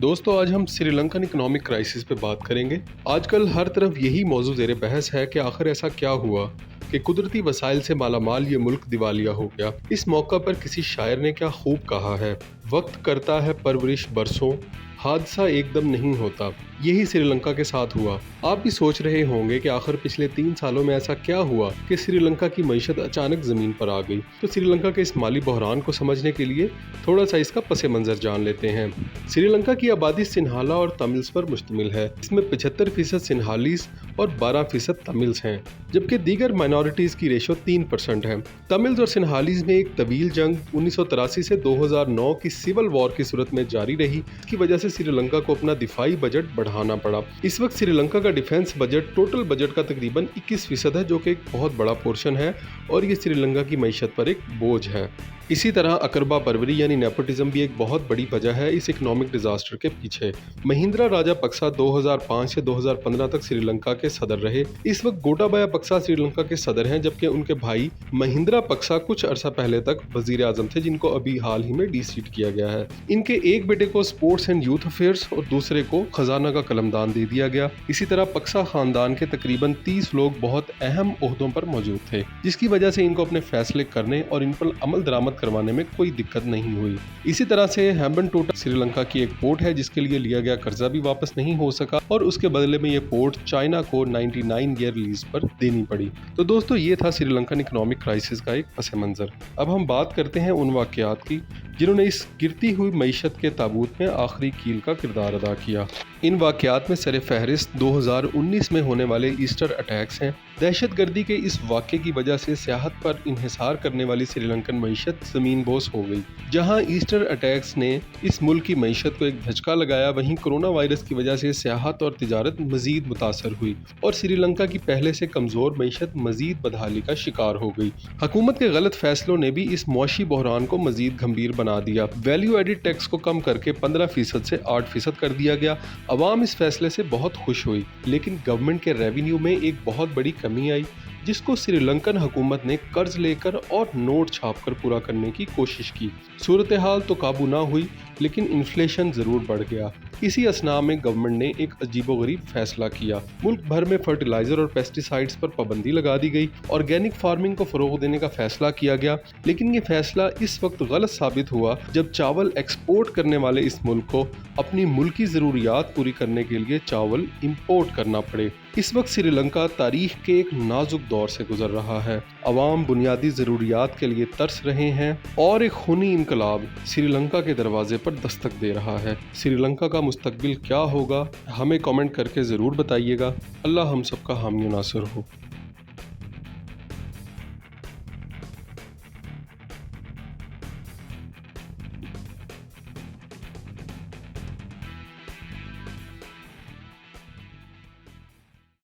दोस्तों आज हम श्रीलंकन इकोनॉमिक क्राइसिस पे बात करेंगे। आजकल हर तरफ यही मौजू ज़ेरे बहस है कि आखिर ऐसा क्या हुआ कि कुदरती वसाइल से मालामाल ये मुल्क दिवालिया हो गया। इस मौका पर किसी शायर ने क्या खूब कहा है, वक्त करता है परवरिश बरसों, हादसा एकदम नहीं होता। यही श्रीलंका के साथ हुआ। आप भी सोच रहे होंगे कि आखिर पिछले 3 सालों में ऐसा क्या हुआ कि श्रीलंका की मईशत अचानक ज़मीन पर आ गई। तो श्रीलंका के इस माली बहरान को समझने के लिए थोड़ा सा इसका पस मंज़र जान लेते हैं। श्रीलंका की आबादी सिन्हाला और तमिल्स पर मुश्तमिल है। इसमें 75% सिन्हालीस और 12% तमिल्स हैं, जबकि दीगर माइनॉरिटीज़ की रेशो 3% है। तमिल्स और सिन्हालीस में एक तवील जंग 1983 से 2009 की सिविल वॉर की सूरत में जारी रही। इसकी वजह से श्रीलंका को अपना दिफाई बजट बढ़ाना पड़ा। इस वक्त श्रीलंका का डिफेंस बजट टोटल बजट का तकरीबन 21% है, जो कि एक बहुत बड़ा पोर्शन है और ये श्रीलंका की मईशत पर एक बोझ है। इसी तरह अकरबा परवरी यानी नेपोटिज्म भी एक बहुत बड़ी वजह है इस इकोनॉमिक डिजास्टर के पीछे। महिंद्रा राजापक्सा 2005 से 2015 तक श्रीलंका के सदर रहे। इस वक्त गोटाबाया पक्सा श्रीलंका के सदर हैं, जबकि उनके भाई महिंद्रा पक्सा कुछ अरसा पहले तक वजीर आजम थे, जिनको अभी हाल ही में डीसीट किया गया है। इनके एक बेटे को स्पोर्ट्स एंड यूथ अफेयर्स और दूसरे को खजाना का कलमदान दे दिया गया। इसी तरह पक्सा खानदान के तकरीबन 30 लोग बहुत अहम ओहदों पर मौजूद थे, जिसकी वजह से इनको अपने फैसले करने और इन पर अमल दरामद करवाने में कोई दिक्कत नहीं हुई। इसी तरह से हैम्बनटोटा श्रीलंका की एक पोर्ट है, जिसके लिए लिया गया कर्जा भी वापस नहीं हो सका और उसके बदले में ये पोर्ट चाइना को 99 ईयर लीज पर देनी पड़ी। तो दोस्तों ये था श्रीलंकन इकोनॉमिक क्राइसिस का एक पस मंजर। अब हम बात करते हैं उन वाकयात की जिन्होंने इस गिरती हुई मईशत के ताबूत में आखिरी कील का किरदार अदा किया। इन वाकयात में सर फहरिस्त 2019 में होने वाले ईस्टर अटैक्स हैं। दहशतगर्दी के इस वाक़े की वजह से सियाहत पर इन्हिसार करने वाली श्रीलंकन मईशत ज़मीन बोस हो गई। जहां ईस्टर अटैक्स ने इस मुल्क की मईशत को एक धचका लगाया, वहीं कोरोना वायरस की वजह से सियाहत और तिजारत मज़ीद मुतासर हुई और श्रीलंका की पहले से कमज़ोर मईशत मज़ीद बदहाली का शिकार हो गई। हुकूमत के गलत फैसलों ने भी इस मुआशी बहरान को मज़ीद गंभीर बना दिया। वैल्यू एडिड टैक्स को कम करके 15% से 8% कर दिया गया। अवाम इस फैसले से बहुत खुश हुई, लेकिन गवर्नमेंट के रेवेन्यू में एक बहुत बड़ी कमी आई, जिसको श्रीलंकन हुकूमत ने कर्ज लेकर और नोट छापकर पूरा करने की कोशिश की। सूरत हाल तो काबू ना हुई, लेकिन इन्फ्लेशन ज़रूर बढ़ गया। इसी असना में गवर्नमेंट ने एक अजीबोगरीब फैसला किया। मुल्क भर में फर्टिलाइजर और पेस्टिसाइड्स पर पाबंदी लगा दी गई। ऑर्गेनिक फार्मिंग को फ़रोग़ देने का फैसला किया गया, लेकिन ये फैसला इस वक्त गलत साबित हुआ जब चावल एक्सपोर्ट करने वाले इस मुल्क को अपनी मुल्की ज़रूरियात पूरी करने के लिए चावल इंपोर्ट करना पड़े। इस वक्त श्रीलंका तारीख के एक नाजुक दौर से गुजर रहा है। अवाम बुनियादी ज़रूरियात के लिए तरस रहे हैं और एक खूनी इनकलाब श्रीलंका के दरवाजे पर दस्तक दे रहा है। श्रीलंका का मुस्तकबिल क्या होगा, हमें कमेंट करके ज़रूर बताइएगा। अल्लाह हम सबका हामी नासिर हो।